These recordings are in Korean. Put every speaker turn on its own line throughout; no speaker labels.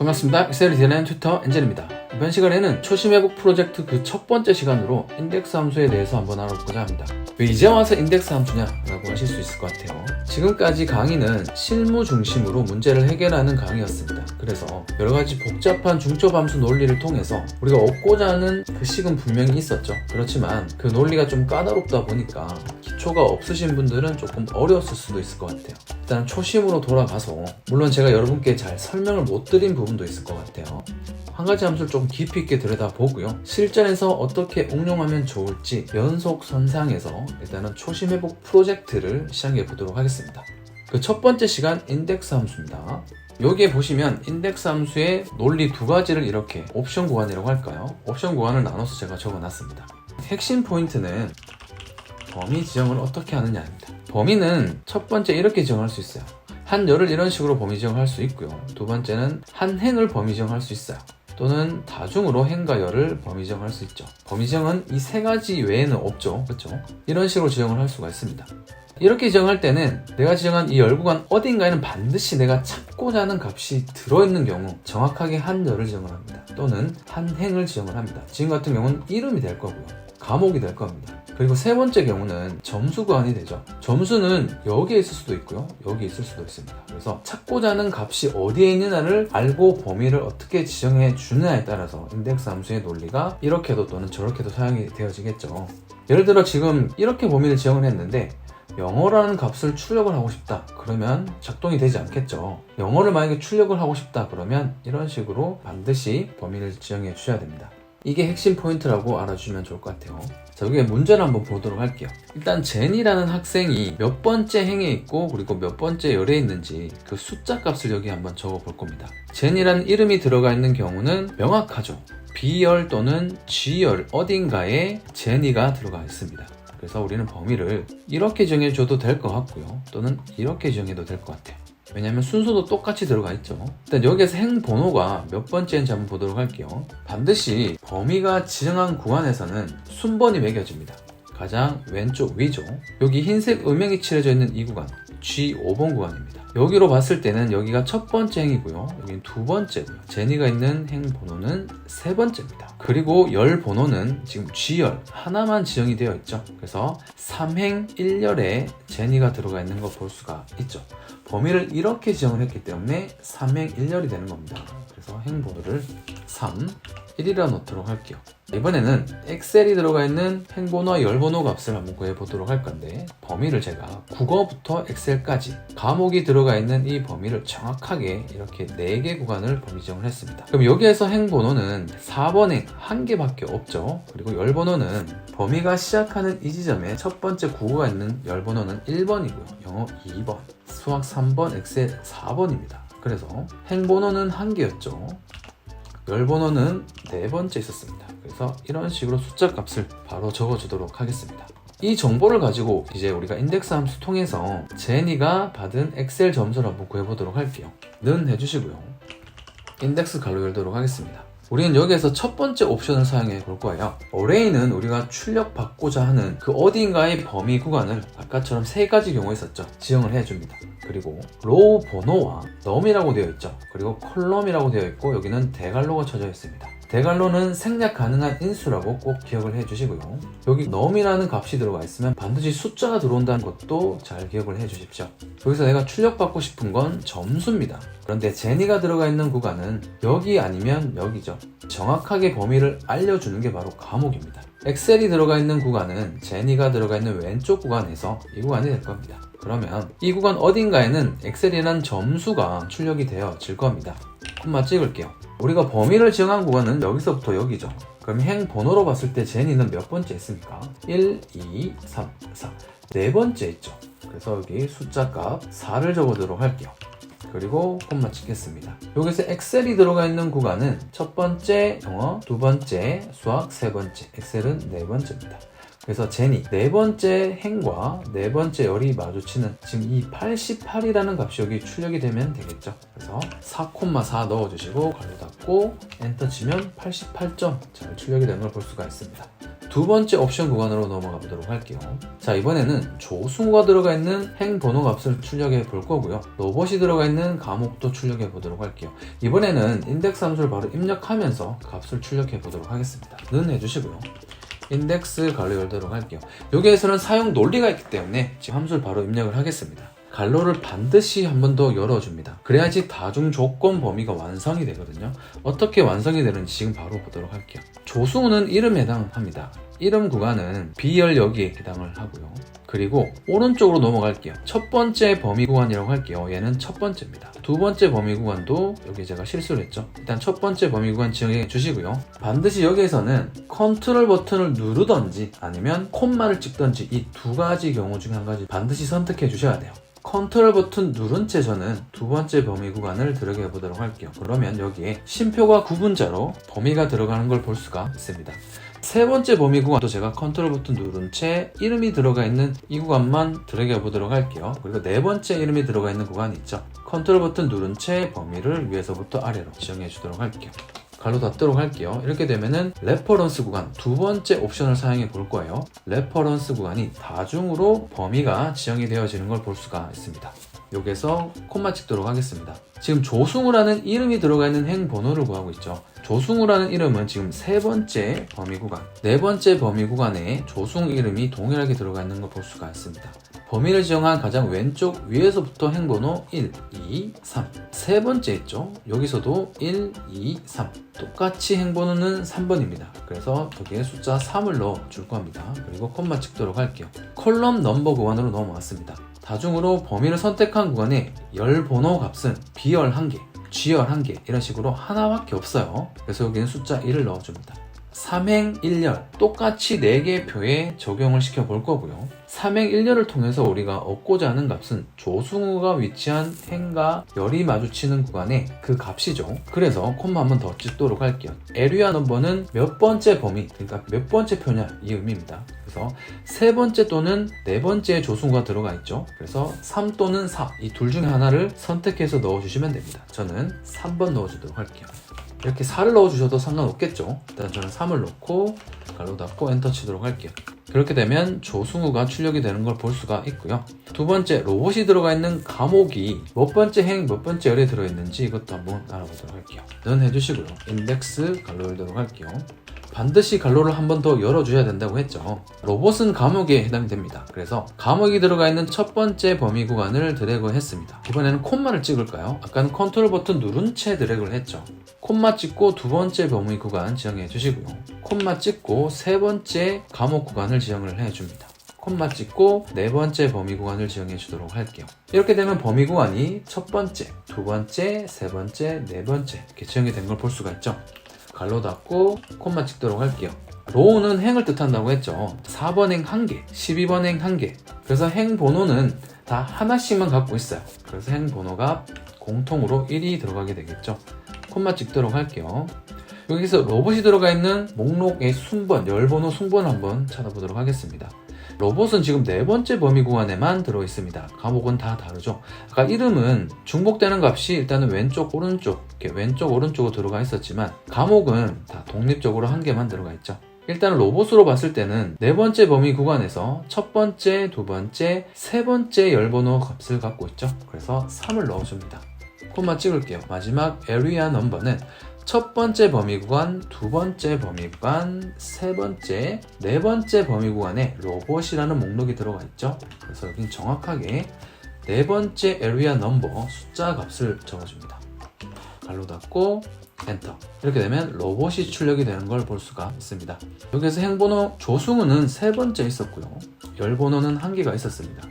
반갑습니다. 엑셀 디자인 튜터 엔젤입니다. 이번 시간에는 초심 회복 프로젝트 그 첫 번째 시간으로 인덱스 함수에 대해서 한번 알아보고자 합니다. 왜 이제 와서 인덱스 함수냐 라고 하실 수 있을 것 같아요. 지금까지 강의는 실무 중심으로 문제를 해결하는 강의였습니다. 그래서 여러가지 복잡한 중첩 함수 논리를 통해서 우리가 얻고자 하는 그 식은 분명히 있었죠. 그렇지만 그 논리가 좀 까다롭다 보니까 기초가 없으신 분들은 조금 어려웠을 수도 있을 것 같아요. 일단 초심으로 돌아가서, 물론 제가 여러분께 잘 설명을 못 드린 부분도 있을 것 같아요. 한 가지 함수를 좀 깊이 있게 들여다보고요. 실전에서 어떻게 응용하면 좋을지 연속선상에서 일단은 초심 회복 프로젝트를 시작해 보도록 하겠습니다. 그 첫 번째 시간 인덱스 함수입니다. 여기에 보시면 인덱스 함수의 논리 두 가지를 이렇게 옵션 구간이라고 할까요? 옵션 구간을 나눠서 제가 적어놨습니다. 핵심 포인트는 범위 지정을 어떻게 하느냐입니다. 범위는 첫 번째 이렇게 지정할 수 있어요. 한 열을 이런 식으로 범위 지정할 수 있고요. 두 번째는 한 행을 범위 지정할 수 있어요. 또는 다중으로 행과 열을 범위 지정할 수 있죠. 범위 지정은 이 세 가지 외에는 없죠. 그렇죠? 이런 식으로 지정을 할 수가 있습니다. 이렇게 지정할 때는 내가 지정한 이 열 구간 어딘가에는 반드시 내가 찾고자 하는 값이 들어있는 경우 정확하게 한 열을 지정을 합니다. 또는 한 행을 지정을 합니다. 지금 같은 경우는 이름이 될 거고요. 과목이 될 겁니다. 그리고 세 번째 경우는 점수 구간이 되죠. 점수는 여기에 있을 수도 있고요. 여기에 있을 수도 있습니다. 그래서 찾고자 하는 값이 어디에 있느냐를 알고 범위를 어떻게 지정해 주느냐에 따라서 인덱스 함수의 논리가 이렇게도 또는 저렇게도 사용이 되어지겠죠. 예를 들어 지금 이렇게 범위를 지정을 했는데 영어라는 값을 출력을 하고 싶다 그러면 작동이 되지 않겠죠. 영어를 만약에 출력을 하고 싶다 그러면 이런 식으로 반드시 범위를 지정해 주셔야 됩니다. 이게 핵심 포인트라고 알아주시면 좋을 것 같아요. 자, 여기에 문제를 한번 보도록 할게요. 일단 제니라는 학생이 몇 번째 행에 있고 그리고 몇 번째 열에 있는지 그 숫자 값을 여기 한번 적어 볼 겁니다. 제니라는 이름이 들어가 있는 경우는 명확하죠. B열 또는 G열 어딘가에 제니가 들어가 있습니다. 그래서 우리는 범위를 이렇게 정해줘도 될 것 같고요. 또는 이렇게 정해도 될 것 같아요. 왜냐하면 순서도 똑같이 들어가 있죠. 일단 여기에서 행 번호가 몇 번째인지 한번 보도록 할게요. 반드시 범위가 지정한 구간에서는 순번이 매겨집니다. 가장 왼쪽 위죠. 여기 흰색 음영이 칠해져 있는 이 구간 G5번 구간입니다. 여기로 봤을 때는 여기가 첫 번째 행이고요. 여기는 두 번째고요. 제니가 있는 행 번호는 세 번째입니다. 그리고 열 번호는 지금 G열 하나만 지정이 되어 있죠. 그래서 3행 1열에 제니가 들어가 있는 거 볼 수가 있죠. 범위를 이렇게 지정을 했기 때문에 3행 1열이 되는 겁니다. 그래서 행 번호를 3, 1이라 놓도록 할게요. 이번에는 엑셀이 들어가 있는 행번호와 열번호 값을 한번 구해보도록 할 건데, 범위를 제가 국어부터 엑셀까지 과목이 들어가 있는 이 범위를 정확하게 이렇게 4개 구간을 범위 지정을 했습니다. 그럼 여기에서 행번호는 4번행 1개밖에 없죠. 그리고 열번호는 범위가 시작하는 이 지점에 첫 번째 국어가 있는 열번호는 1번이고요. 영어 2번, 수학 3번, 엑셀 4번입니다. 그래서 행번호는 1개였죠. 열번호는 4번째 있었습니다. 그래서 이런 식으로 숫자 값을 바로 적어주도록 하겠습니다. 이 정보를 가지고 이제 우리가 인덱스 함수 통해서 제니가 받은 엑셀 점수를 한번 구해보도록 할게요. 는 해주시고요. 인덱스 가로 열도록 하겠습니다. 우리는 여기에서 첫 번째 옵션을 사용해 볼 거예요. 어레이는 우리가 출력받고자 하는 그 어딘가의 범위 구간을 아까처럼 3가지 경우에 있었죠. 지정을 해줍니다. 그리고 로우 번호와 num이라고 되어 있죠. 그리고 컬럼이라고 되어 있고 여기는 대괄호가 쳐져 있습니다. 대괄호는 생략 가능한 인수라고 꼭 기억을 해주시고요. 여기 num이라는 값이 들어가 있으면 반드시 숫자가 들어온다는 것도 잘 기억을 해주십시오. 여기서 내가 출력받고 싶은 건 점수입니다. 그런데 제니가 들어가 있는 구간은 여기 아니면 여기죠. 정확하게 범위를 알려주는 게 바로 과목입니다. 엑셀이 들어가 있는 구간은 제니가 들어가 있는 왼쪽 구간에서 이 구간이 될 겁니다. 그러면 이 구간 어딘가에는 엑셀이라는 점수가 출력이 되어질 겁니다. 콤마 찍을게요. 우리가 범위를 지정한 구간은 여기서부터 여기죠. 그럼 행 번호로 봤을 때 제니는 몇 번째 있습니까? 1, 2, 3, 4 네 번째 있죠. 그래서 여기 숫자 값 4를 적어두도록 할게요. 그리고 콤마 찍겠습니다. 여기서 엑셀이 들어가 있는 구간은 첫 번째 영어, 두 번째 수학, 세 번째, 엑셀은 네 번째입니다. 그래서 제니 네 번째 행과 네 번째 열이 마주치는 지금 이 88이라는 값이 여기 출력이 되면 되겠죠. 그래서 4,4 넣어주시고 괄호 닫고 엔터 치면 88점 잘 출력이 되는 걸 볼 수가 있습니다. 두 번째 옵션 구간으로 넘어가 보도록 할게요. 자, 이번에는 조승우가 들어가 있는 행 번호 값을 출력해 볼 거고요. 로봇이 들어가 있는 과목도 출력해 보도록 할게요. 이번에는 인덱스 함수를 바로 입력하면서 값을 출력해 보도록 하겠습니다. 는 해주시고요. 인덱스 괄호 열도록 할게요. 여기에서는 사용 논리가 있기 때문에 지금 함수를 바로 입력을 하겠습니다. 괄호를 반드시 한 번 더 열어줍니다. 그래야지 다중 조건 범위가 완성이 되거든요. 어떻게 완성이 되는지 지금 바로 보도록 할게요. 조승우는 이름에 해당합니다. 이름 구간은 B열 여기에 해당을 하고요. 그리고 오른쪽으로 넘어갈게요. 첫 번째 범위 구간이라고 할게요. 얘는 첫 번째입니다. 두 번째 범위 구간도 여기 제가 실수를 했죠. 일단 첫 번째 범위 구간 지정해 주시고요. 반드시 여기에서는 컨트롤 버튼을 누르던지 아니면 콤마를 찍던지 이 두 가지 경우 중에 한 가지 반드시 선택해 주셔야 돼요. 컨트롤 버튼 누른 채 저는 두 번째 범위 구간을 들어가 보도록 할게요. 그러면 여기에 쉼표가 구분자로 범위가 들어가는 걸 볼 수가 있습니다. 세 번째 범위 구간도 제가 컨트롤 버튼 누른 채 이름이 들어가 있는 이 구간만 들어가 보도록 할게요. 그리고 네 번째 이름이 들어가 있는 구간이 있죠. 컨트롤 버튼 누른 채 범위를 위에서부터 아래로 지정해 주도록 할게요. 괄호 닫도록 할게요. 이렇게 되면은 레퍼런스 구간 두 번째 옵션을 사용해 볼 거예요. 레퍼런스 구간이 다중으로 범위가 지정이 되어지는 걸 볼 수가 있습니다. 여기서 콤마 찍도록 하겠습니다. 지금 조승우라는 이름이 들어가 있는 행 번호를 구하고 있죠. 조승우라는 이름은 지금 세 번째 범위 구간, 네 번째 범위 구간에 조승우 이름이 동일하게 들어가 있는 걸 볼 수가 있습니다. 범위를 지정한 가장 왼쪽 위에서부터 행번호 1, 2, 3 세 번째 있죠? 여기서도 1, 2, 3 똑같이 행번호는 3번입니다. 그래서 여기에 숫자 3을 넣어 줄 겁니다. 그리고 콤마 찍도록 할게요. 컬럼 넘버 구간으로 넘어왔습니다. 다중으로 범위를 선택한 구간에 열 번호 값은 B열 1개, G열 1개 이런 식으로 하나밖에 없어요. 그래서 여기는 숫자 1을 넣어줍니다. 3행 1열 똑같이 4개 표에 적용을 시켜 볼 거고요. 3행 1열을 통해서 우리가 얻고자 하는 값은 조승우가 위치한 행과 열이 마주치는 구간의 그 값이죠. 그래서 콤마 한번 더 찍도록 할게요. 에리아 넘버는 몇 번째 범위, 그러니까 몇 번째 표냐 이 의미입니다. 그래서 세 번째 또는 네 번째 조승우가 들어가 있죠. 그래서 3 또는 4 이 둘 중에 하나를 선택해서 넣어주시면 됩니다. 저는 3번 넣어주도록 할게요. 이렇게 4를 넣어주셔도 상관없겠죠. 일단 저는 3을 넣고 괄호 닫고 엔터 치도록 할게요. 그렇게 되면 조승우가 출력이 되는 걸 볼 수가 있고요. 두 번째, 로봇이 들어가 있는 과목이 몇 번째 행, 몇 번째 열에 들어있는지 이것도 한번 알아보도록 할게요. 는 해주시고요. 인덱스 괄호 열도록 할게요. 반드시 괄호를 한 번 더 열어줘야 된다고 했죠. 로봇은 과목에 해당됩니다. 그래서 과목이 들어가 있는 첫 번째 범위 구간을 드래그 했습니다. 이번에는 콤마를 찍을까요? 아까는 컨트롤 버튼 누른 채 드래그를 했죠. 콤마 찍고 두 번째 범위 구간 지정해 주시고요. 콤마 찍고 세 번째 과목 구간을 지정을 해줍니다. 콤마 찍고 네 번째 범위 구간을 지정해 주도록 할게요. 이렇게 되면 범위 구간이 첫 번째, 두 번째, 세 번째, 네 번째 이렇게 지정이 된 걸 볼 수가 있죠. 괄호 닫고 콤마 찍도록 할게요. 로우는 행을 뜻한다고 했죠. 4번 행 1개, 12번 행 1개. 그래서 행 번호는 다 하나씩만 갖고 있어요. 그래서 행 번호가 공통으로 1이 들어가게 되겠죠. 콤마 찍도록 할게요. 여기서 로봇이 들어가 있는 목록의 순번, 열번호 순번을 한번 찾아보도록 하겠습니다. 로봇은 지금 네 번째 범위 구간에만 들어있습니다. 과목은 다 다르죠. 아까 이름은 중복되는 값이 일단은 왼쪽, 오른쪽, 이렇게 왼쪽, 오른쪽으로 들어가 있었지만 과목은 다 독립적으로 한 개만 들어가 있죠. 일단 로봇으로 봤을 때는 네 번째 범위 구간에서 첫 번째, 두 번째, 세 번째 열번호 값을 갖고 있죠. 그래서 3을 넣어줍니다. 콤마 찍을게요. 마지막 area 넘버는 첫 번째 범위 구간, 두 번째 범위 구간, 세 번째, 네 번째 범위 구간에 로봇이라는 목록이 들어가 있죠. 그래서 여긴 정확하게 네 번째 area 넘버 숫자 값을 적어줍니다. 괄호 닫고 엔터. 이렇게 되면 로봇이 출력이 되는 걸 볼 수가 있습니다. 여기서 행번호 조승우는 세 번째 있었고요. 열번호는 한 개가 있었습니다.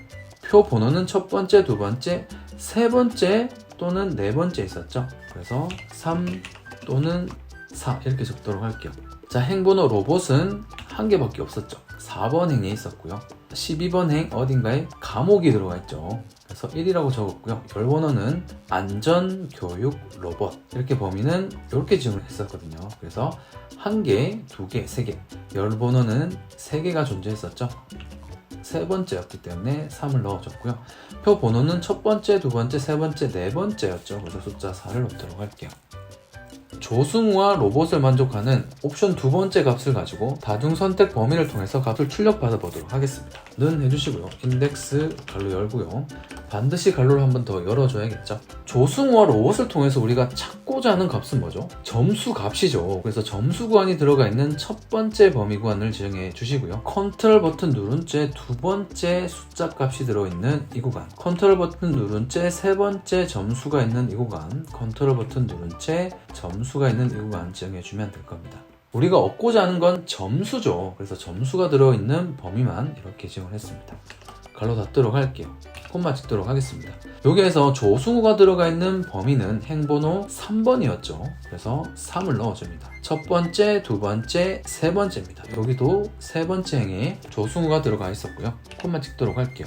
표 번호는 첫 번째, 두 번째, 세 번째 또는 네 번째 있었죠. 그래서 3 또는 4 이렇게 적도록 할게요. 자, 행번호 로봇은 한 개밖에 없었죠. 4번 행에 있었고요. 12번 행 어딘가에 과목이 들어가 있죠. 그래서 1이라고 적었고요. 열번호는 안전교육 로봇 이렇게 범위는 이렇게 지정을 했었거든요. 그래서 1개, 2개, 3개 열번호는 3개가 존재했었죠. 세 번째였기 때문에 3을 넣어줬고요. 표 번호는 첫 번째, 두 번째, 세 번째, 네 번째였죠. 그래서 숫자 4를 넣도록 할게요. 조승우와 로봇을 만족하는 옵션 두 번째 값을 가지고 다중 선택 범위를 통해서 값을 출력받아 보도록 하겠습니다. 는 해주시고요. 인덱스 갈로 열고요. 반드시 갈로를 한 번 더 열어줘야겠죠. 조승우와 로봇을 통해서 우리가 찾고자 하는 값은 뭐죠? 점수 값이죠. 그래서 점수 구간이 들어가 있는 첫 번째 범위 구간을 지정해 주시고요. 컨트롤 버튼 누른 채 두 번째 숫자 값이 들어있는 이 구간, 컨트롤 버튼 누른 채 세 번째 점수가 있는 이 구간, 컨트롤 버튼 누른 채 점수가 있는 이 구간 지정해 주면 될 겁니다. 우리가 얻고자 하는 건 점수죠. 그래서 점수가 들어있는 범위만 이렇게 지정을 했습니다. 갈로 닫도록 할게요. 콤마 찍도록 하겠습니다. 여기에서 조승우가 들어가 있는 범위는 행번호 3번이었죠. 그래서 3을 넣어줍니다. 첫 번째, 두 번째, 세 번째입니다. 여기도 세 번째 행에 조승우가 들어가 있었고요. 콤마 찍도록 할게요.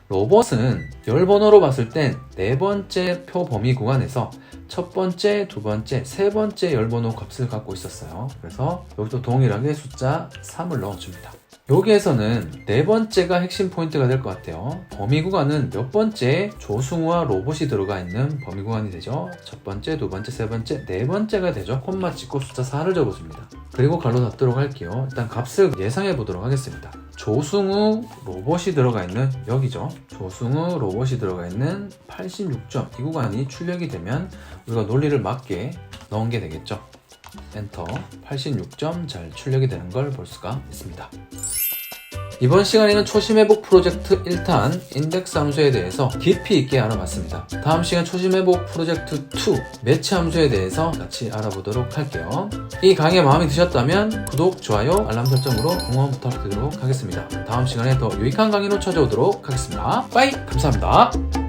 로봇은 열 번호로 봤을 땐 네 번째 표 범위 구간에서 첫 번째, 두 번째, 세 번째 열 번호 값을 갖고 있었어요. 그래서 여기도 동일하게 숫자 3을 넣어줍니다. 여기에서는 네 번째가 핵심 포인트가 될 것 같아요. 범위 구간은 몇 번째 조승우와 로봇이 들어가 있는 범위 구간이 되죠. 첫 번째, 두 번째, 세 번째, 네 번째가 되죠. 콤마 찍고 숫자 4를 적어줍니다. 그리고 갈로 닫도록 할게요. 일단 값을 예상해 보도록 하겠습니다. 조승우 로봇이 들어가 있는 여기죠. 조승우 로봇이 들어가 있는 86점 이 구간이 출력이 되면 우리가 논리를 맞게 넣은 게 되겠죠. 엔터. 86점 잘 출력이 되는 걸 볼 수가 있습니다. 이번 시간에는 초심 회복 프로젝트 1탄 인덱스 함수에 대해서 깊이 있게 알아봤습니다. 다음 시간 초심 회복 프로젝트 2 매치 함수에 대해서 같이 알아보도록 할게요. 이 강의 마음에 드셨다면 구독, 좋아요, 알람 설정으로 응원 부탁드리도록 하겠습니다. 다음 시간에 더 유익한 강의로 찾아오도록 하겠습니다. 빠이! 감사합니다.